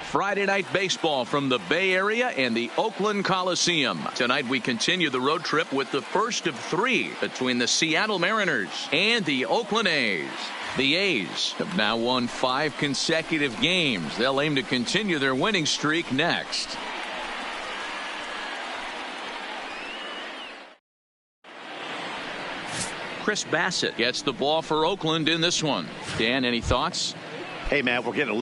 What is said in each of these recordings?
Friday night baseball from the Bay Area and the Oakland Coliseum. Tonight we continue the road trip with the first of three between the Seattle Mariners and the Oakland A's. The A's have now won 5 consecutive games. They'll aim to continue their winning streak next. Chris Bassett gets the ball for Oakland in this one. Dan, any thoughts? Hey, man, we're getting a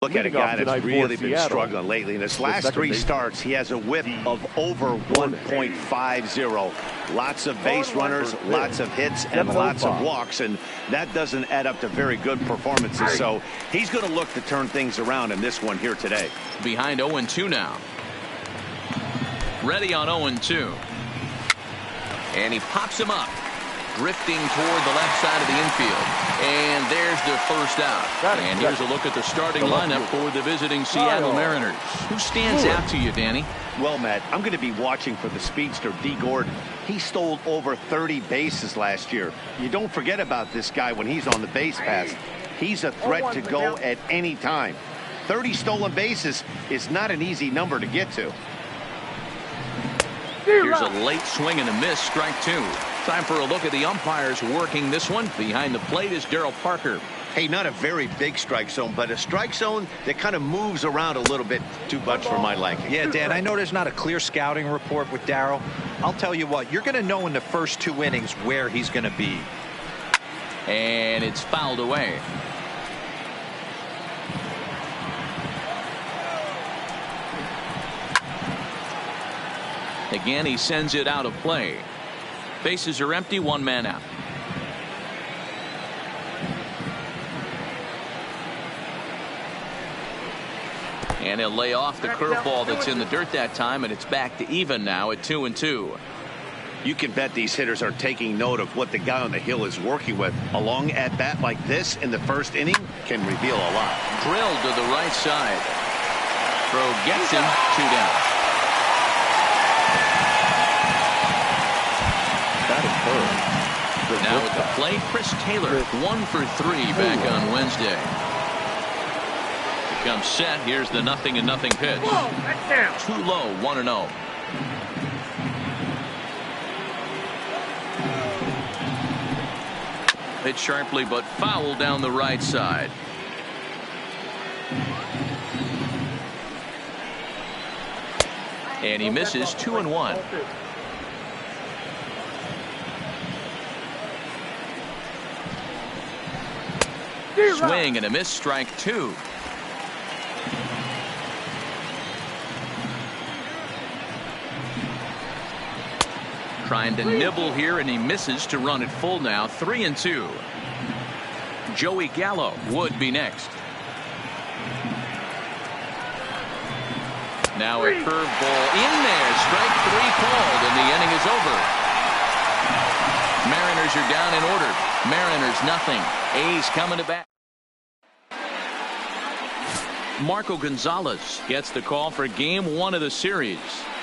look at a guy that's really been struggling lately. In his last 3 starts, he has a whip of over 1.50. Lots of base runners, lots of hits, and lots of walks, and that doesn't add up to very good performances. So he's going to look to turn things around in this one here today. Behind 0-2 now. Ready on 0-2. And he pops him up. Drifting toward the left side of the infield. And there's the first out. And here's a look at the starting lineup for the visiting Seattle Mariners. Who stands out to you, Danny? Well, Matt, I'm going to be watching for the speedster, Dee Gordon. He stole over 30 bases last year. You don't forget about this guy when he's on the base pass. He's a threat to go at any time. 30 stolen bases is not an easy number to get to. Here's a late swing and a miss, strike 2. Time for a look at the umpires working this one. Behind the plate is Daryl Parker. Hey, not a very big strike zone, but a strike zone that kind of moves around a little bit too much for my liking. Yeah, Dan, I know there's not a clear scouting report with Daryl. I'll tell you what, you're going to know in the first 2 innings where he's going to be. And it's fouled away. Again, he sends it out of play. Bases are empty, 1 man out. And he'll lay off the curveball that's in the dirt that time, and it's back to even now at 2-2. You can bet these hitters are taking note of what the guy on the hill is working with. A long at-bat like this in the first inning can reveal a lot. Drilled to the right side. Throw gets him, 2 down. Now at the plate, Chris Taylor, 1 for 3 back on Wednesday. Becomes set. Here's the 0-0 pitch. Too low, 1-0. Hit sharply, but foul down the right side. And he misses 2-1. Swing and a miss, strike 2. Trying to nibble here, and he misses to run it full now. 3-2. Joey Gallo would be next. Now a curveball in there. Strike 3 called, and the inning is over. Mariners are down in order. Mariners nothing. A's coming to bat. Marco Gonzalez gets the call for game 1 of the series.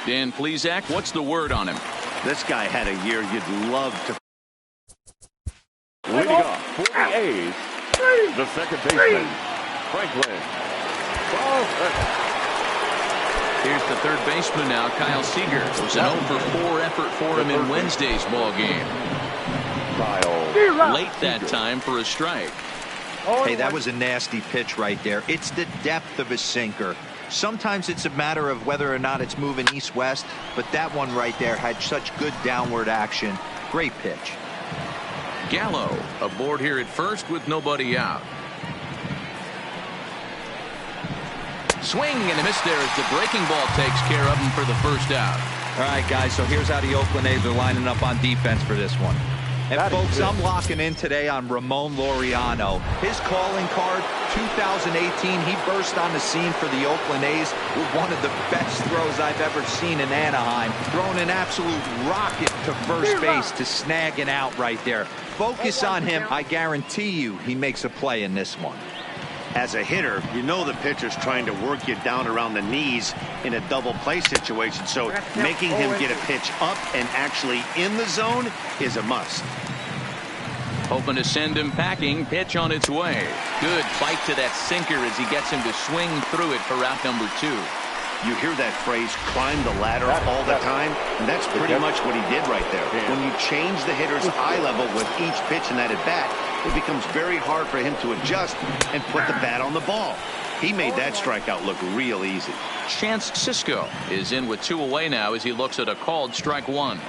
Dan Plesac, what's the word on him? This guy had a year you'd love to. Leading off for the A's, the second baseman, Franklin. Here's the third baseman now, Kyle Seager. It was an 0-for-4 effort for him in Wednesday's ball game. Late that time for a strike. Hey, that was a nasty pitch right there. It's the depth of a sinker. Sometimes it's a matter of whether or not it's moving east-west, but that one right there had such good downward action. Great pitch. Gallo aboard here at first with nobody out. Swing and a miss there as the breaking ball takes care of him for the first out. All right, guys, so here's how the Oakland A's are lining up on defense for this one. And folks, I'm locking in today on Ramon Laureano. His calling card, 2018, he burst on the scene for the Oakland A's with one of the best throws I've ever seen in Anaheim, throwing an absolute rocket to first base to snag an out right there. Focus on him. I guarantee you he makes a play in this one. As a hitter, you know the pitcher's trying to work you down around the knees in a double play situation, so making him get a pitch up and actually in the zone is a must. Hoping to send him packing. Pitch on its way. Good fight to that sinker as he gets him to swing through it for out number 2. You hear that phrase, climb the ladder, all the time, and that's pretty much what he did right there. When you change the hitter's eye level with each pitch in that at-bat, it becomes very hard for him to adjust and put the bat on the ball. He made that strikeout look real easy. Chance Sisco is in with 2 away now as he looks at a called strike 1.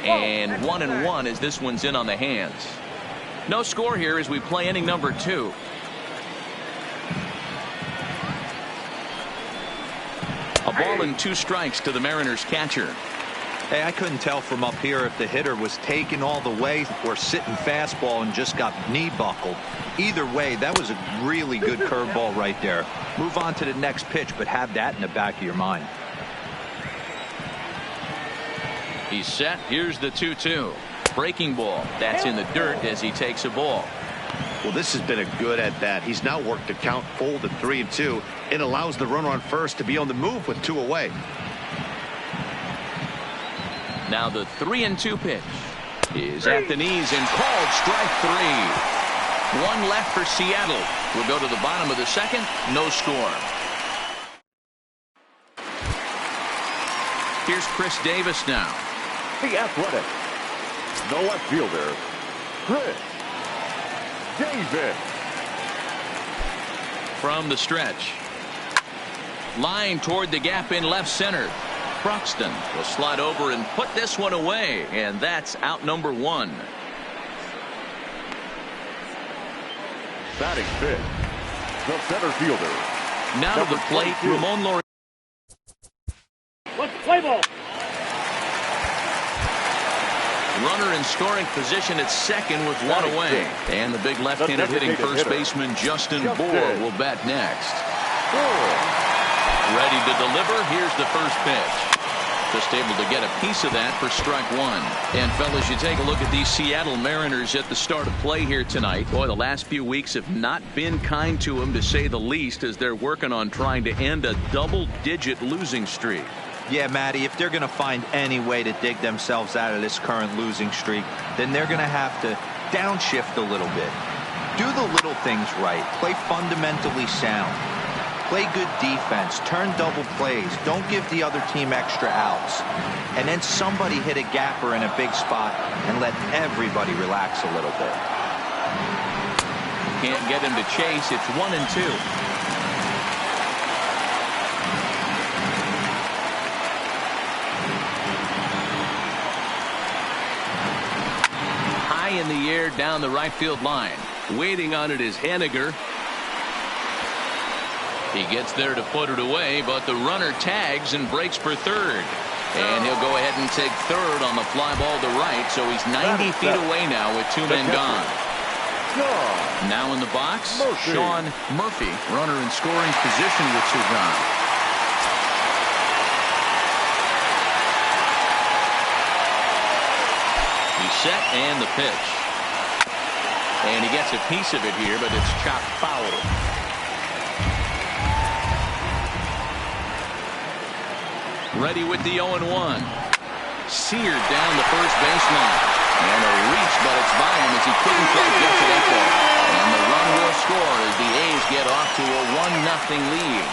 And 1-1 as this one's in on the hands. No score here as we play inning number 2. A ball and 2 strikes to the Mariners catcher. Hey, I couldn't tell from up here if the hitter was taking all the way or sitting fastball and just got knee buckled. Either way, that was a really good curveball right there. Move on to the next pitch, but have that in the back of your mind. He's set. Here's the 2-2. Breaking ball. That's in the dirt as he takes a ball. Well, this has been a good at-bat. He's now worked the count full to 3-2. It allows the runner on first to be on the move with 2 away. Now the 3-2 pitch is at the knees and called strike 3. 1 left for Seattle. We'll go to the bottom of the second. No score. Here's Chris Davis now. The Athletic. No left fielder, Chris Davis. From the stretch. Line toward the gap in left center. Croxton will slide over and put this one away, and that's out number 1. Batting fifth, the center fielder. Now to the plate, Ramon Laureano. Let's play ball. Runner in scoring position at second with 1 away. And the big left-handed hitting first baseman Justin Bour will bat next. Ready to deliver. Here's the first pitch. Just able to get a piece of that for strike 1. And fellas, you take a look at these Seattle Mariners at the start of play here tonight. Boy, the last few weeks have not been kind to them, to say the least, as they're working on trying to end a double-digit losing streak. Yeah, Matty, if they're going to find any way to dig themselves out of this current losing streak, then they're going to have to downshift a little bit. Do the little things right. Play fundamentally sound. Play good defense. Turn double plays. Don't give the other team extra outs. And then somebody hit a gapper in a big spot and let everybody relax a little bit. Can't get him to chase. It's 1-2. In the air down the right field line. Waiting on it is Henniger. He gets there to put it away, but the runner tags and breaks for third. And he'll go ahead and take third on the fly ball to right, so he's 90 feet away now with 2 men gone. Now in the box, Sean Murphy, runner in scoring position with 2 gone. Set and the pitch. And he gets a piece of it here, but it's chopped foul. Ready with the 0-1. Seared down the first baseline. And a reach, but it's by him as he couldn't quite get to that ball. And the run will score as the A's get off to a 1-0 lead.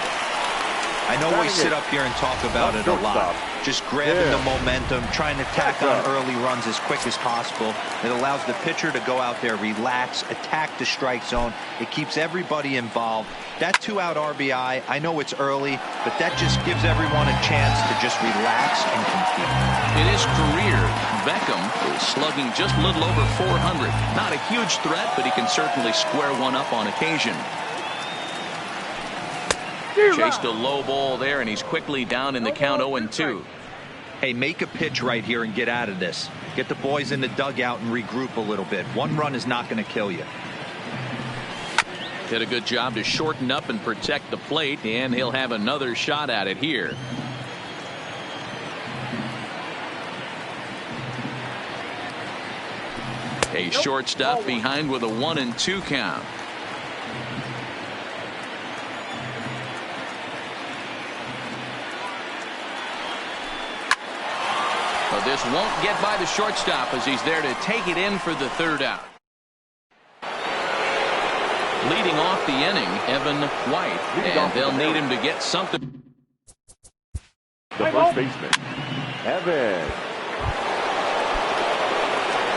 I know we sit up here and talk about it a lot. Just grabbing the momentum, trying to tack on early runs as quick as possible. It allows the pitcher to go out there, relax, attack the strike zone. It keeps everybody involved. That 2-out RBI, I know it's early, but that just gives everyone a chance to just relax and compete. In his career, Beckham is slugging just a little over 400. Not a huge threat, but he can certainly square one up on occasion. Chased a low ball there, and he's quickly down in the count 0-2. Hey, make a pitch right here and get out of this. Get the boys in the dugout and regroup a little bit. 1 run is not going to kill you. Did a good job to shorten up and protect the plate, and he'll have another shot at it here. A shortstop behind with a 1-2 count. But this won't get by the shortstop as he's there to take it in for the third out. Leading off the inning, Evan White, and they'll need him to get something. The first baseman, Evan.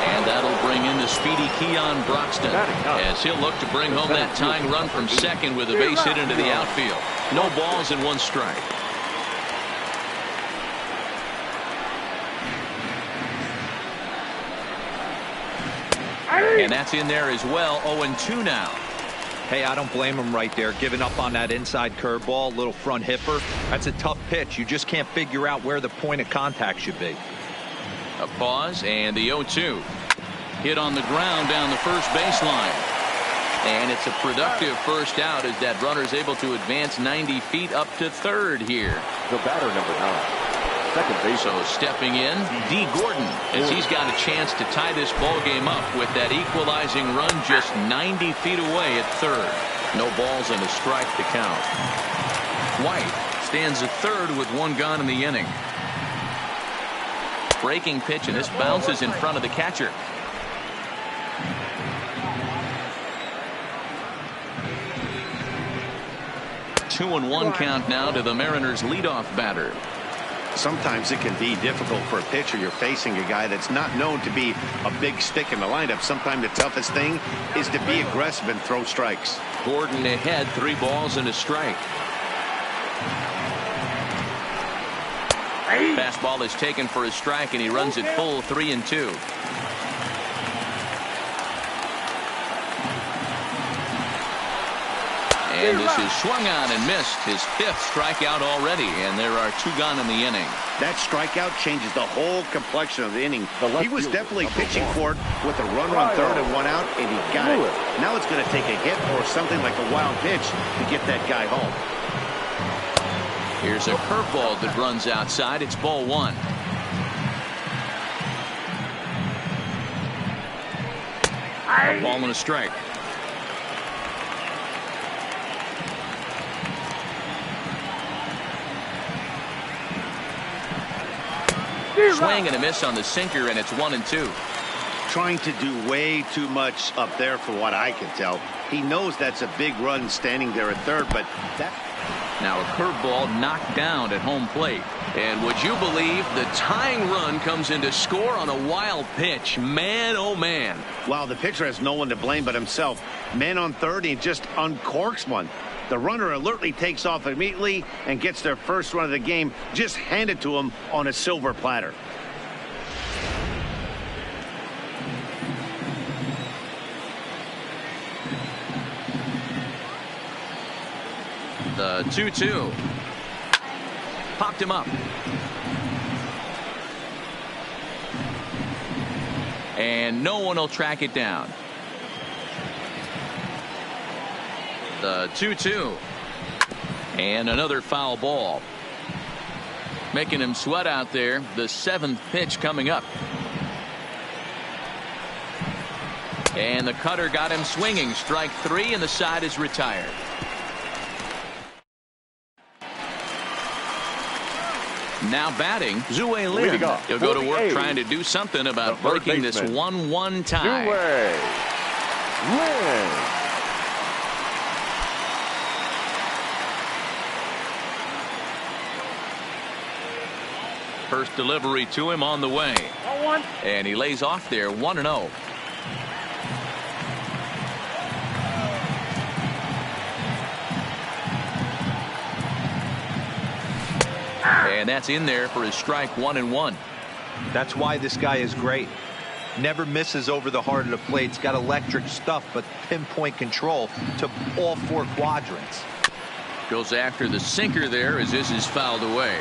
And that'll bring in the speedy Keon Broxton as he'll look to bring home that tying run from second with a base hit into the outfield. No balls and 1 strike. And that's in there as well. 0-2 now. Hey, I don't blame him right there, giving up on that inside curveball, little front hipper. That's a tough pitch. You just can't figure out where the point of contact should be. A pause and the 0-2. Hit on the ground down the first baseline. And it's a productive first out as that runner is able to advance 90 feet up to third here. The batter, number 9. Second base. So stepping in, D. Gordon, as he's got a chance to tie this ball game up with that equalizing run just 90 feet away at third. No balls and a strike to count. White stands at third with 1 gone in the inning. Breaking pitch, and this bounces in front of the catcher. Two and 1 count now to the Mariners leadoff batter. Sometimes it can be difficult for a pitcher. You're facing a guy that's not known to be a big stick in the lineup. Sometimes the toughest thing is to be aggressive and throw strikes. Gordon ahead, 3 balls and a strike. Fastball is taken for a strike, and he runs it full 3-2. And this is swung on and missed. His 5th strikeout already, and there are 2 gone in the inning. That strikeout changes the whole complexion of the inning. He was definitely pitching for it with a runner on third and 1 out, and he got it. Now it's going to take a hit or something like a wild pitch to get that guy home. Here's a curveball that runs outside. It's ball 1. A ball and a strike. Swing and a miss on the sinker, and it's 1-2. Trying to do way too much up there for what I can tell. He knows that's a big run standing there at third, but that... Now a curveball knocked down at home plate. And would you believe the tying run comes in to score on a wild pitch? Man, oh man. Wow, the pitcher has no one to blame but himself. Man on third, he just uncorks one. The runner alertly takes off immediately and gets their first run of the game just handed to him on a silver platter. The 2-2. Popped him up. And no one will track it down. The 2-2. And another foul ball. Making him sweat out there. The 7th pitch coming up. And the cutter got him swinging. Strike 3, and the side is retired. Now batting, Zue Lin. He'll go to work trying to do something about breaking this 1-1 tie. Lin. First delivery to him on the way. And he lays off there 1-0. And that's in there for his strike 1-1. That's why this guy is great. Never misses over the heart of the plate. He's got electric stuff, but pinpoint control to all 4 quadrants. Goes after the sinker there as this is fouled away.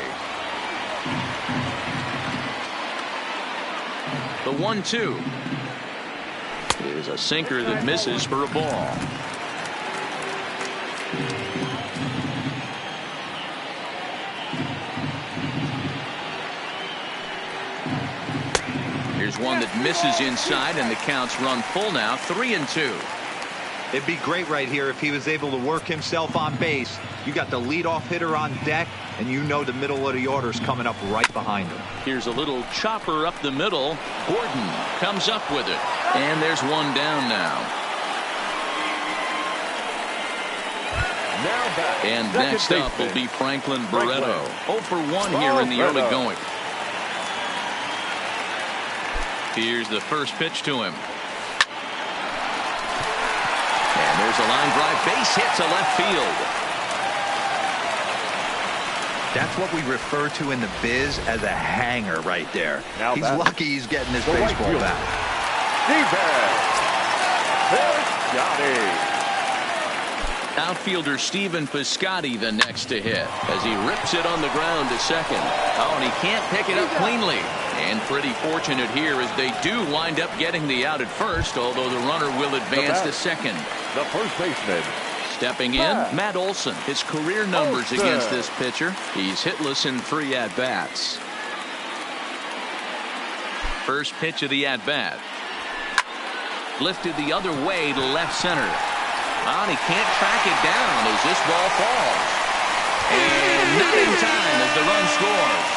The 1-2 is a sinker that misses for a ball. Here's one that misses inside, and the counts run full now, 3-2. It'd be great right here if he was able to work himself on base. You got the leadoff hitter on deck, and you know the middle of the order is coming up right behind him. Here's a little chopper up the middle. Gordon comes up with it. And there's one down now. And next up will be Franklin Barreto. 0 for 1 here in the early going. Here's the first pitch to him. And there's a line drive. Base hit to left field. That's what we refer to in the biz as a hanger right there. Now he's lucky he's getting his baseball back. Outfielder Stephen Piscotty the next to hit as he rips it on the ground to second. Oh, and he can't pick it up cleanly. And pretty fortunate here as they do wind up getting the out at first, although the runner will advance to second. The first baseman. Stepping in, Matt Olson. His career numbers against this pitcher. He's hitless in 3 at-bats. First pitch of the at-bat. Lifted the other way to left center. And he can't track it down as this ball falls. And not in time as the run scores.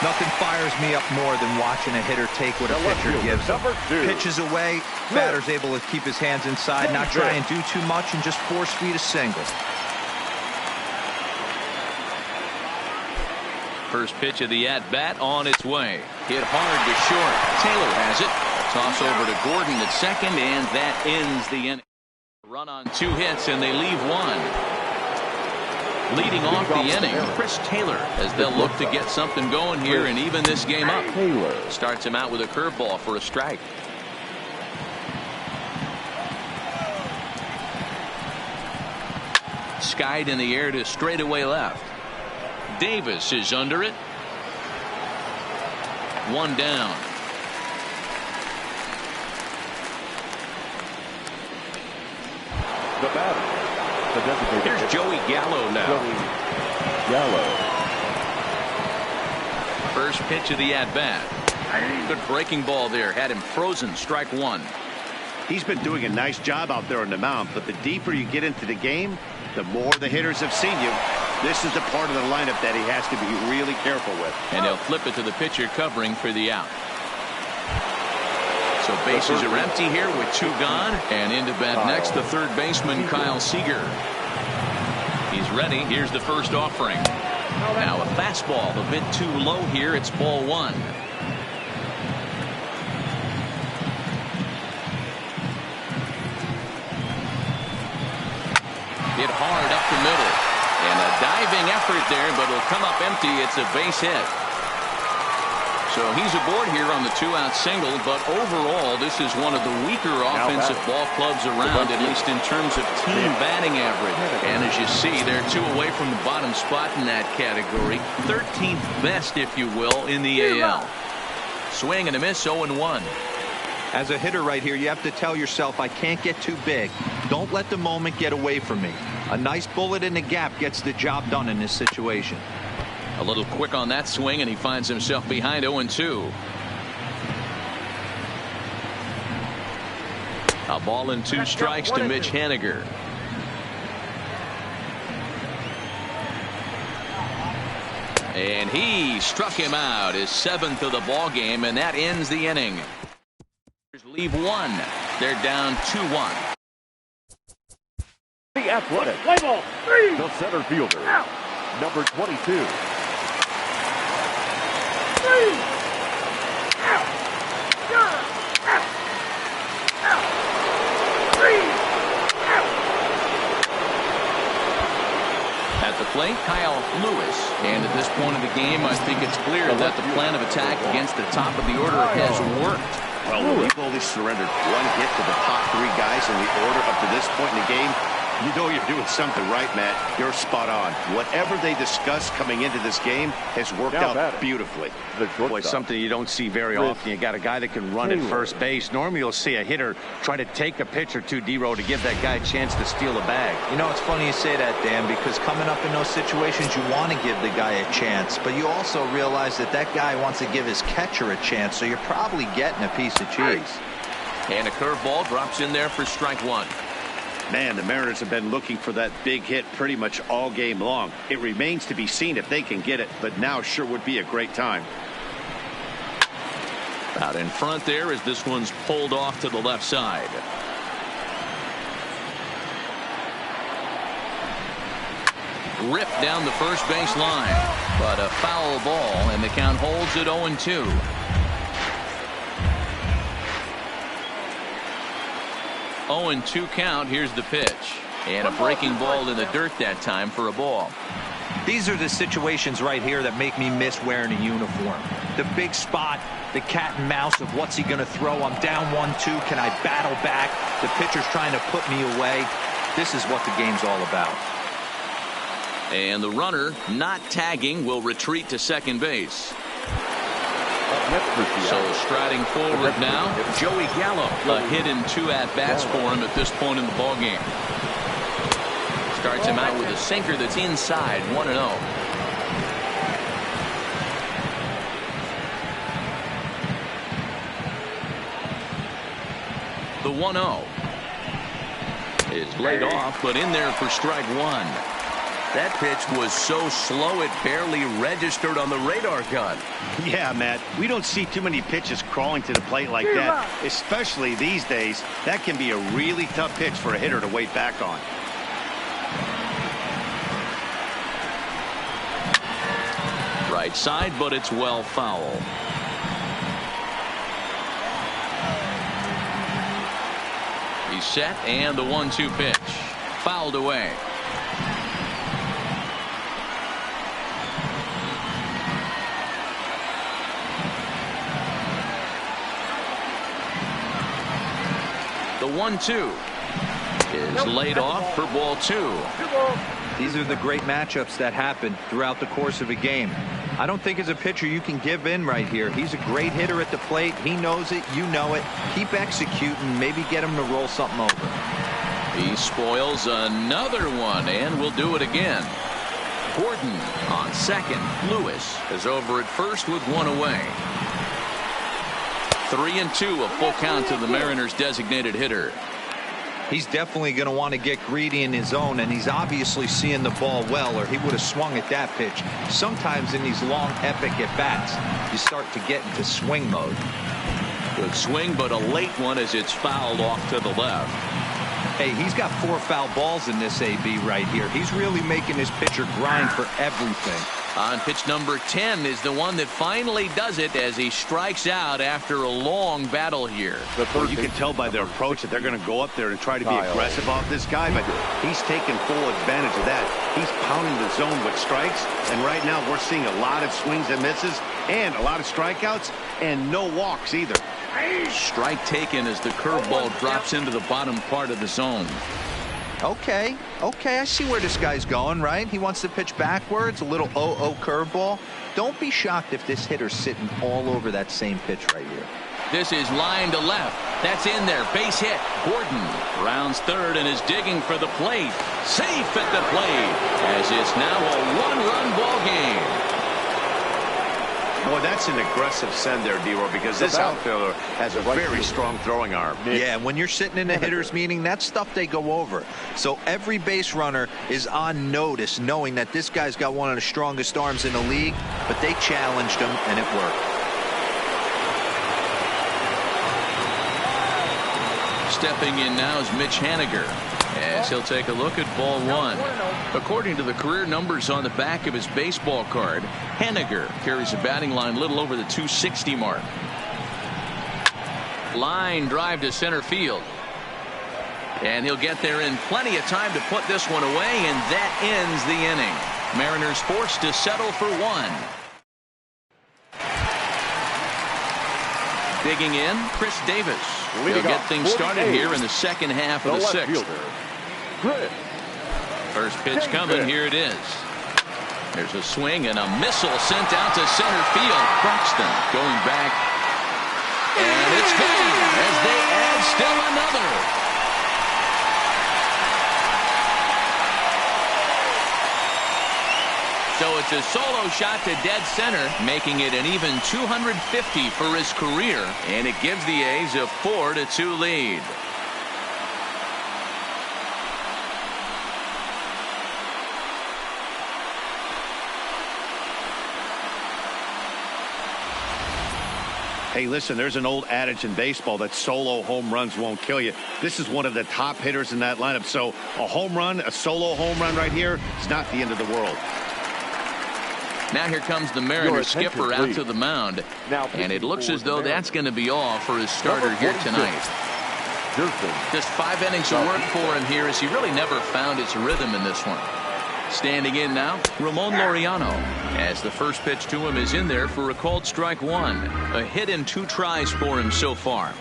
Nothing fires me up more than watching a hitter take what a pitcher gives him. Pitches away, batter's able to keep his hands inside, not try and do too much, and just force feed a single. First pitch of the at-bat on its way. Hit hard to short. Taylor has it. Toss over to Gordon at second, and that ends the inning. Run on 2 hits, and they leave 1. Leading off the inning, Chris Taylor, as they'll look to get something going here and even this game up. Starts him out with a curveball for a strike. Skied in the air to straightaway left. Davis is under it. 1 down. The batter. Here's Joey Gallo now. First pitch of the at-bat. Good breaking ball there. Had him frozen. Strike 1. He's been doing a nice job out there on the mound, but the deeper you get into the game, the more the hitters have seen you. This is the part of the lineup that he has to be really careful with. And he'll flip it to the pitcher covering for the out. So bases are empty here with 2 gone, and into bat next the third baseman Kyle Seager. He's ready. Here's the first offering. Now a fastball a bit too low here. It's ball 1. Hit hard up the middle, and a diving effort there, but it'll come up empty. It's a base hit. So he's aboard here on the 2-out single, but overall this is one of the weaker offensive ball clubs around, at least in terms of team batting average. And as you see, they're 2 away from the bottom spot in that category. 13th best, if you will, in the AL. Swing and a miss, 0-1. As a hitter right here, you have to tell yourself, I can't get too big. Don't let the moment get away from me. A nice bullet in the gap gets the job done in this situation. A little quick on that swing, and he finds himself behind 0-2. A ball and 2 strikes to Mitch Haniger. And he struck him out, his 7th of the ball game, and that ends the inning. Leave 1. They're down 2-1. The Athletic. Play ball. 3. The center fielder. Number 22. At the plate, Kyle Lewis. And at this point of the game, I think it's clear that the plan of attack against the top of the order has worked. Well, we've only surrendered 1 hit to the top 3 guys in the order up to this point in the game. You know you're doing something right, Matt. You're spot on. Whatever they discussed coming into this game has worked out beautifully. Boy, something you don't see very often. You got a guy that can run at first base. Normally you'll see a hitter try to take a pitch or 2, D-Row, to give that guy a chance to steal a bag. You know, it's funny you say that, Dan, because coming up in those situations, you want to give the guy a chance, but you also realize that that guy wants to give his catcher a chance, so you're probably getting a piece of cheese. And a curveball drops in there for strike one. Man, the Mariners have been looking for that big hit pretty much all game long. It remains to be seen if they can get it, but now sure would be a great time. Out in front there as this one's pulled off to the left side. Ripped down the first base line, but a foul ball, and the count holds at 0-2. 0-2 count. Here's the pitch, and a breaking ball in the dirt that time for a ball. These are the situations right here that make me miss wearing a uniform. The big spot, the cat and mouse of what's he going to throw. I'm down 1-2. Can I battle back? The pitcher's trying to put me away. This is what the game's all about. And the runner, not tagging, will retreat to second base. So striding forward now, Joey Gallo. A hit in 2 at-bats for him at this point in the ballgame. Starts him out with a sinker that's inside, 1-0. The 1-0 is laid off, but in there for strike one. That pitch was so slow it barely registered on the radar gun. Yeah, Matt, we don't see too many pitches crawling to the plate like that, especially these days. That can be a really tough pitch for a hitter to wait back on. Right side, but it's well foul. He's set, and the 1-2 pitch. Fouled away. The 1-2 is laid off for ball 2. These are the great matchups that happen throughout the course of a game. I don't think as a pitcher you can give in right here. He's a great hitter at the plate. He knows it. You know it. Keep executing. Maybe get him to roll something over. He spoils another one, and will do it again. Gordon on second. Lewis is over at first with one away. 3-2, a full count to the Mariners' designated hitter. He's definitely going to want to get greedy in his zone, and he's obviously seeing the ball well, or he would have swung at that pitch. Sometimes in these long, epic at-bats, you start to get into swing mode. Good swing, but a late one as it's fouled off to the left. Hey, he's got 4 foul balls in this AB right here. He's really making his pitcher grind for everything. On pitch number 10 is the one that finally does it as he strikes out after a long battle here. Well, you can tell by their approach that they're going to go up there and try to be aggressive off this guy, but he's taking full advantage of that. He's pounding the zone with strikes, and right now we're seeing a lot of swings and misses and a lot of strikeouts and no walks either. Strike taken as the curveball drops into the bottom part of the zone. Okay, I see where this guy's going, right? He wants to pitch backwards, a little 0-0 curveball. Don't be shocked if this hitter's sitting all over that same pitch right here. This is line to left. That's in there. Base hit. Gordon rounds third and is digging for the plate. Safe at the plate as it's now a 1-run ball game. Boy, that's an aggressive send there, D-Roy, because this outfielder has a very strong throwing arm. Yeah, when you're sitting in a hitter's meeting, that's stuff they go over. So every base runner is on notice, knowing that this guy's got one of the strongest arms in the league, but they challenged him, and it worked. Stepping in now is Mitch Haniger, as he'll take a look at ball 1. According to the career numbers on the back of his baseball card, Haniger carries a batting line little over the 260 mark. Line drive to center field. And he'll get there in plenty of time to put this one away, and that ends the inning. Mariners forced to settle for 1. Digging in, Chris Davis. He'll get things started here in the second half of the 6th. First pitch coming. Here it is. There's a swing and a missile sent out to center field. Croxton going back. And it's gone as they add still another. So it's a solo shot to dead center, making it an even 250 for his career, and it gives the A's a 4-2 lead. Hey, listen, there's an old adage in baseball that solo home runs won't kill you. This is one of the top hitters in that lineup. So a home run, a solo home run right here, it's not the end of the world. Now here comes the Mariners skipper out to the mound. And it looks as though that's going to be all for his starter here tonight. Just 5 innings of work for him here as he really never found his rhythm in this one. Standing in now, Ramon Laureano, as the first pitch to him is in there for a called strike one. A hit in 2 tries for him so far.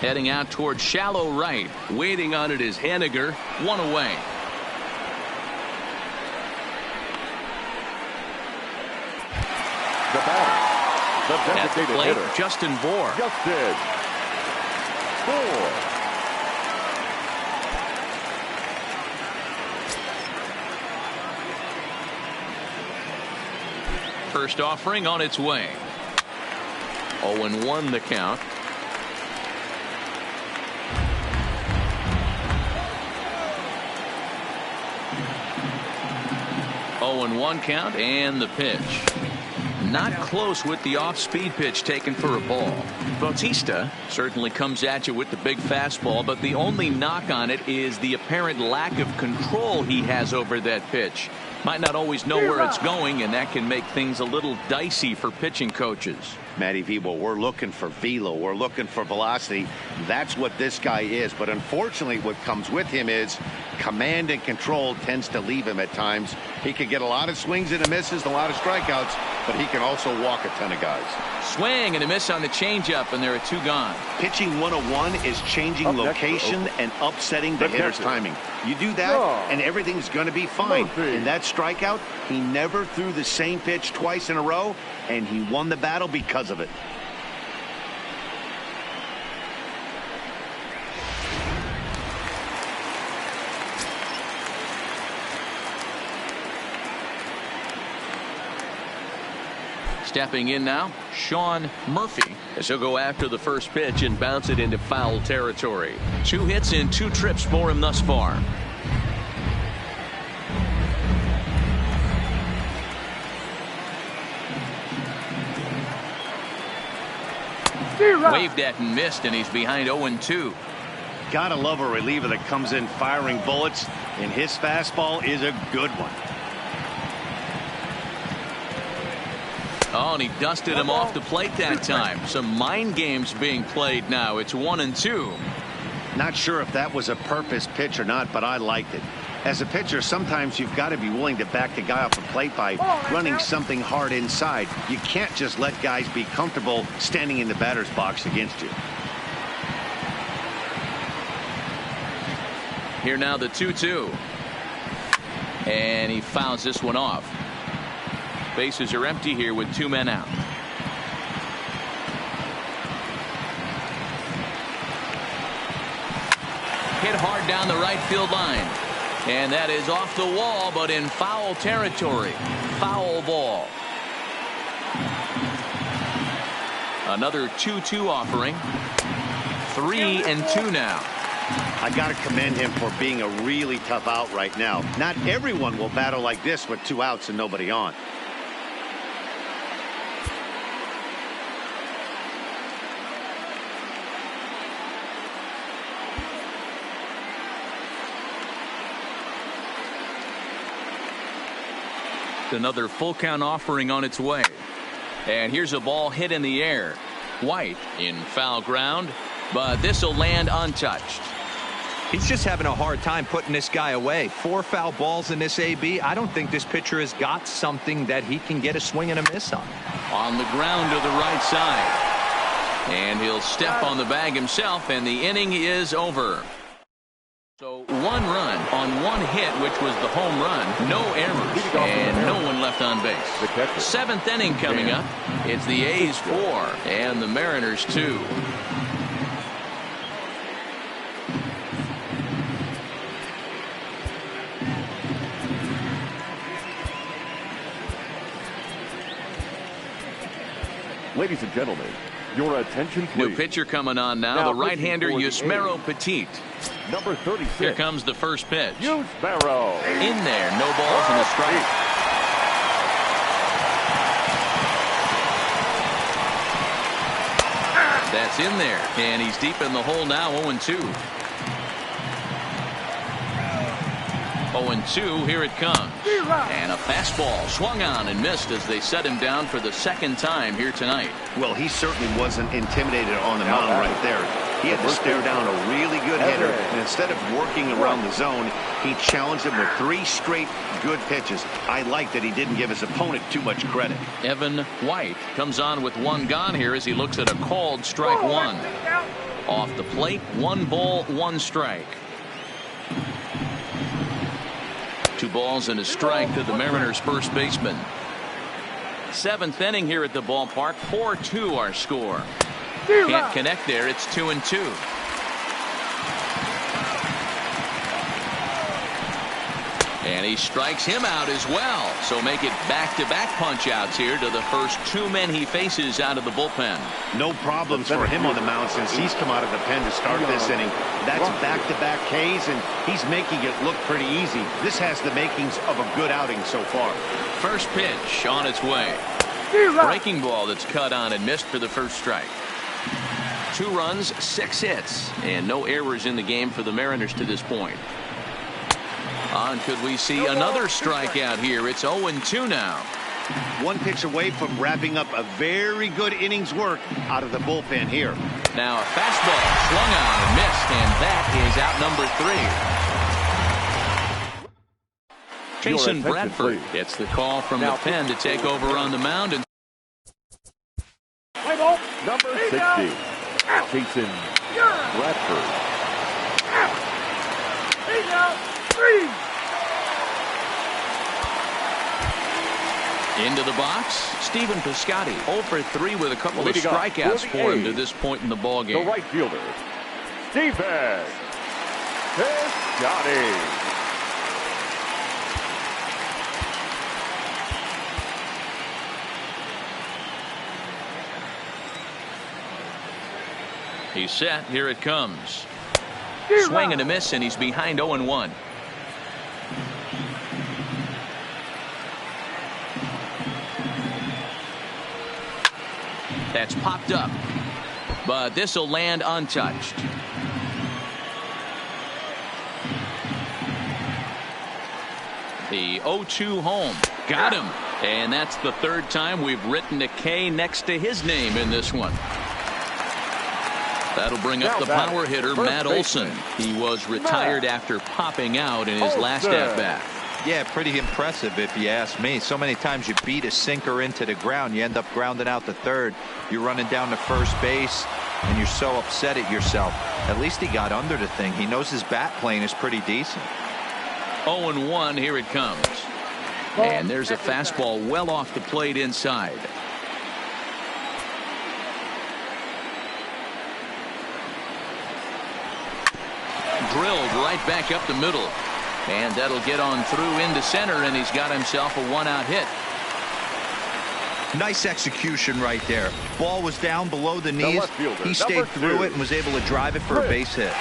Heading out toward shallow right. Waiting on it is Haniger. 1 away. The batter, the designated plate, hitter, Justin Bour. Justin Bour. First offering on its way. 0-1 the count. One count and the pitch. Not close with the off-speed pitch taken for a ball. Bautista certainly comes at you with the big fastball, but the only knock on it is the apparent lack of control he has over that pitch. Might not always know where it's going, and that can make things a little dicey for pitching coaches. Matty Vibo, we're looking for velo. We're looking for velocity. That's what this guy is. But unfortunately, what comes with him is command and control tends to leave him at times. He could get a lot of swings and misses, a lot of strikeouts, but he can also walk a ton of guys. Swing and a miss on the changeup, and there are 2 gone. Pitching 101 is changing location and upsetting the hitter's timing. You do that, and everything's going to be fine. In that strikeout, he never threw the same pitch twice in a row, and he won the battle because of it. Stepping in now, Sean Murphy, as he'll go after the first pitch and bounce it into foul territory. 2 hits in 2 trips for him thus far. Waved at and missed, and he's behind 0-2. Gotta love a reliever that comes in firing bullets, and his fastball is a good one. Oh, and he dusted him off the plate that time. Some mind games being played now. It's 1-2. Not sure if that was a purpose pitch or not, but I liked it. As a pitcher, sometimes you've got to be willing to back the guy off the plate by running something hard inside. You can't just let guys be comfortable standing in the batter's box against you. Here now the 2-2. And he fouls this one off. Bases are empty here with 2 men out. Hit hard down the right field line. And that is off the wall, but in foul territory. Foul ball. Another 2-2 offering. 3-2 now. I got to commend him for being a really tough out right now. Not everyone will battle like this with 2 outs and nobody on. Another full count offering on its way. And here's a ball hit in the air. White in foul ground, but this will land untouched. He's just having a hard time putting this guy away. 4 foul balls in this AB. I don't think this pitcher has got something that he can get a swing and a miss on. On the ground to the right side. And he'll step on the bag himself, and the inning is over. So 1 run on 1 hit, which was the home run. No errors and no one left on base. 7th inning coming up. It's the A's 4 and the Mariners 2. Ladies and gentlemen, your attention, please. New pitcher coming on now the right-hander Yusmeiro Petit. Number 36. Here comes the first pitch. Yusmeiro. In there, no balls and a strike. That's in there, and he's deep in the hole now, 0-2. 0-2, here it comes. And a fastball swung on and missed as they set him down for the second time here tonight. Well, he certainly wasn't intimidated on the mound right there. He had to stare down a really good hitter, and instead of working around the zone, he challenged him with 3 straight good pitches. I like that he didn't give his opponent too much credit. Evan White comes on with 1 gone here as he looks at a called strike 1. Off the plate, 1 ball, 1 strike. 2 balls and a strike to the Mariners' first baseman. 7th inning here at the ballpark. 4-2 our score. Can't connect there. It's 2-2. And he strikes him out as well. So make it back-to-back punch-outs here to the first 2 men he faces out of the bullpen. No problems for him on the mound since he's come out of the pen to start this inning. That's back-to-back Ks, and he's making it look pretty easy. This has the makings of a good outing so far. First pitch on its way. Breaking ball that's cut on and missed for the first strike. 2 runs, 6 hits, and no errors in the game for the Mariners to this point. And could we see another strikeout here? It's 0-2 now. 1 pitch away from wrapping up a very good innings work out of the bullpen here. Now a fastball swung on and missed, and that is out number 3. Jason Bradford gets the call from the pen to take over on the mound. And number 60, Jason Bradford. Into the box, Stephen Piscotty. 0 for 3 with a couple of strikeouts for him to this point in the ballgame. The right fielder, Stephen Piscotty. He's set. Here it comes. Swing and a miss, and he's behind 0-1. That's popped up, but this will land untouched. The 0-2 home. Got him. And that's the 3rd time we've written a K next to his name in this one. That'll bring up the power hitter, Matt Olson. He was retired after popping out in his last at-bat. Yeah, pretty impressive if you ask me. So many times you beat a sinker into the ground, you end up grounding out to third. You're running down to first base, and you're so upset at yourself. At least he got under the thing. He knows his bat plane is pretty decent. 0-1, here it comes. And there's a fastball well off the plate inside. Drilled right back up the middle. And that'll get on through into center, and he's got himself a 1-out hit. Nice execution right there. Ball was down below the knees. He stayed through it and was able to drive it for a base hit.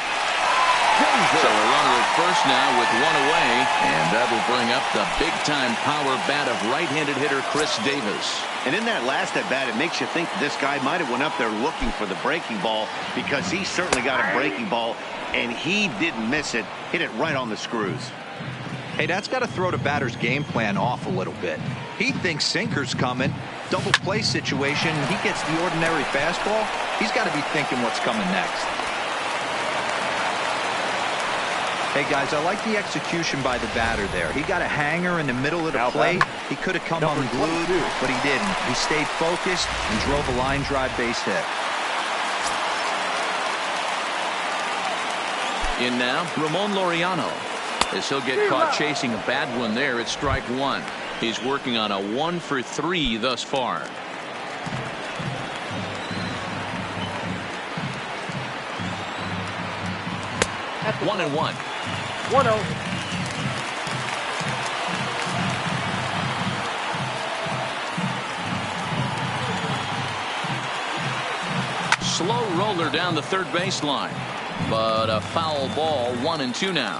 So a runner at first now with 1 away, and that'll bring up the big-time power bat of right-handed hitter Chris Davis. And in that last at-bat, it makes you think this guy might have went up there looking for the breaking ball, because he certainly got a breaking ball, and he didn't miss it. Hit it right on the screws. Hey, that's got to throw the batter's game plan off a little bit. He thinks sinker's coming. Double play situation. He gets the ordinary fastball. He's got to be thinking what's coming next. Hey, guys, I like the execution by the batter there. He got a hanger in the middle of the plate. He could have come unglued, but he didn't. He stayed focused and drove a line drive base hit. In now, Ramon Laureano. As he'll get caught chasing a bad one there at strike 1. He's working on a 1 for 3 thus far. At 1-1. 1-0. shoulder down the third baseline, but a foul ball. 1-2 now.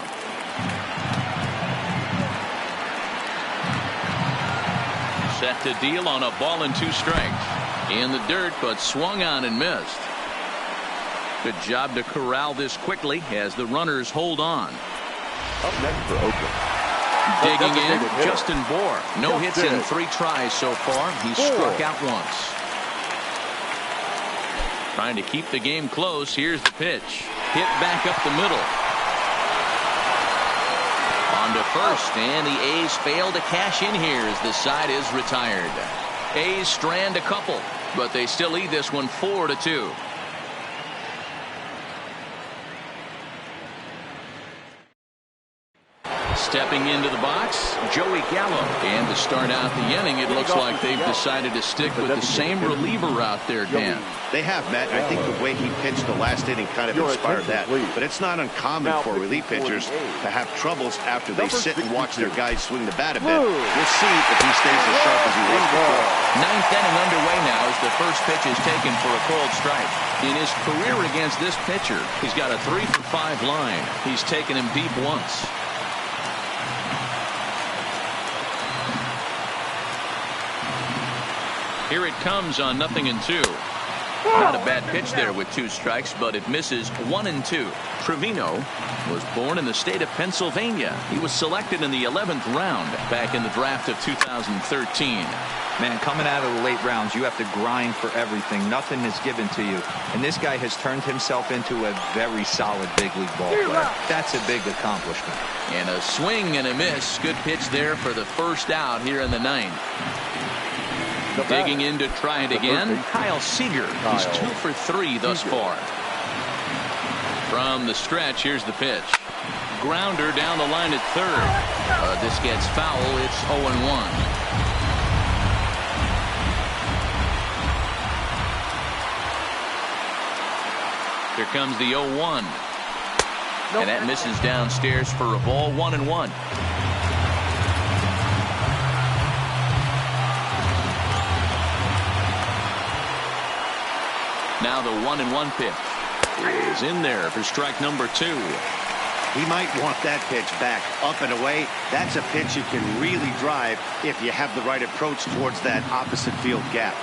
Set to deal on a ball and 2 strikes. In the dirt, but swung on and missed. Good job to corral this quickly as the runners hold on. Up next for Oakland. Digging in, Justin Bour. No hits in 3 tries so far. He's struck out once. Trying to keep the game close. Here's the pitch. Hit back up the middle. On to first, and the A's fail to cash in here as the side is retired. A's strand a couple, but they still lead this one 4-2. Stepping into the box, Joey Gallo. And to start out the inning, it looks like they've decided to stick with the same reliever out there, Dan. They have, Matt. I think the way he pitched the last inning kind of inspired that. But it's not uncommon for relief pitchers to have troubles after they sit and watch their guys swing the bat a bit. We'll see if he stays as sharp as he was before. 9th inning underway now as the first pitch is taken for a called strike. In his career against this pitcher, he's got a 3-for-5 line. He's taken him deep once. Here it comes on 0-2. Not a bad pitch there with 2 strikes, but it misses. 1-2. Trevino was born in the state of Pennsylvania. He was selected in the 11th round back in the draft of 2013. Man, coming out of the late rounds, you have to grind for everything. Nothing is given to you. And this guy has turned himself into a very solid big league ball player. That's a big accomplishment. And a swing and a miss. Good pitch there for the first out here in the 9th. Digging in to try it again, Kyle Seager. He's 2 for 3 thus far. From the stretch, here's the pitch. Grounder down the line at third. This gets foul. It's 0-1. Here comes the 0-1. And that misses downstairs for a ball. 1-1. Now the 1-1 pitch is in there for strike number 2. He might want that pitch back up and away. That's a pitch you can really drive if you have the right approach towards that opposite field gap.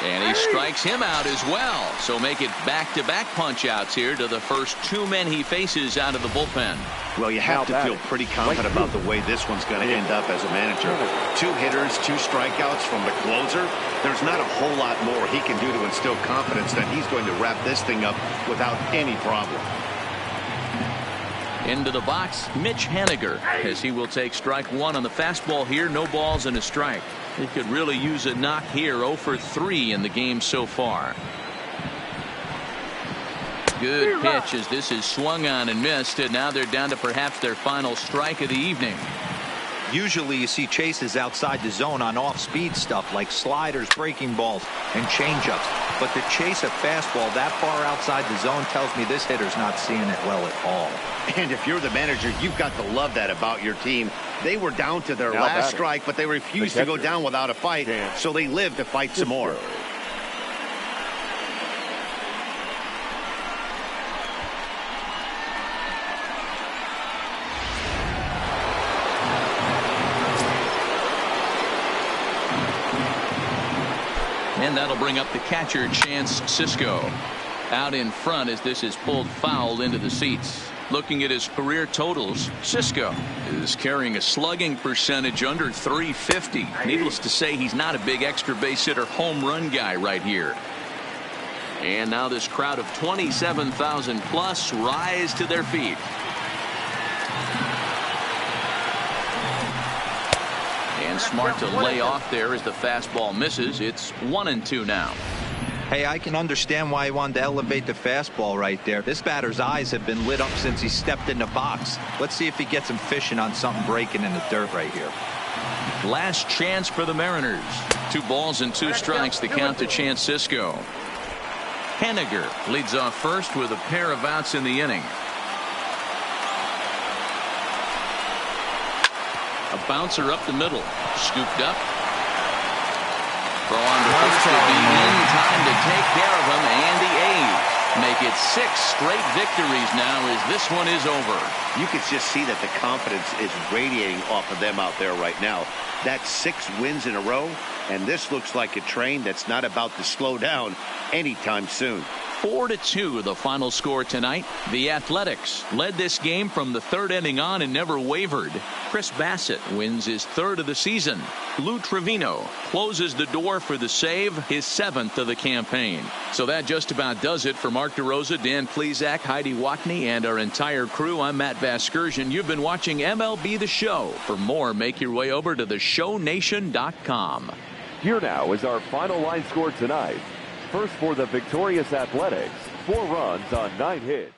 And he strikes him out as well. So make it back-to-back punch-outs here to the first 2 men he faces out of the bullpen. Well, you have to feel pretty confident about the way this one's going to end up as a manager. 2 hitters, 2 strikeouts from the closer. There's not a whole lot more he can do to instill confidence that he's going to wrap this thing up without any problem. Into the box, Mitch Haniger, as he will take strike 1 on the fastball here. No balls and a strike. He could really use a knock here. 0 for 3 in the game so far. Good pitch as this is swung on and missed, and now they're down to perhaps their final strike of the evening. Usually you see chases outside the zone on off-speed stuff like sliders, breaking balls, and changeups. But to chase a fastball that far outside the zone tells me this hitter's not seeing it well at all. And if you're the manager, you've got to love that about your team. They were down to their last strike, but they refused to go down without a fight, so they lived to fight some more. And that'll bring up the catcher, Chance Sisco. Out in front as this is pulled foul into the seats. Looking at his career totals, Sisco is carrying a slugging percentage under 350. Needless to say, he's not a big extra base hitter home run guy right here. And now this crowd of 27,000 plus rise to their feet. And smart to lay off there as the fastball misses. It's 1-2 now. Hey, I can understand why he wanted to elevate the fastball right there. This batter's eyes have been lit up since he stepped in the box. Let's see if he gets him fishing on something breaking in the dirt right here. Last chance for the Mariners. 2 balls and 2 strikes to count to Chance Sisco. Haniger leads off first with a pair of outs in the inning. A bouncer up the middle. Scooped up. Throw on to first to be in time to take care of him. And the A's make it 6 straight victories now as this one is over. You can just see that the confidence is radiating off of them out there right now. That's 6 wins in a row, and this looks like a train that's not about to slow down anytime soon. 4-2 the final score tonight. The Athletics led this game from the 3rd inning on and never wavered. Chris Bassett wins his 3rd of the season. Lou Trevino closes the door for the save, his 7th of the campaign. So that just about does it for Mark DeRosa, Dan Plesac, Heidi Watney, and our entire crew. I'm Matt Vasgersian. You've been watching MLB The Show. For more, make your way over to theshownation.com. Here now is our final line score tonight. First for the victorious Athletics, 4 runs on 9 hits.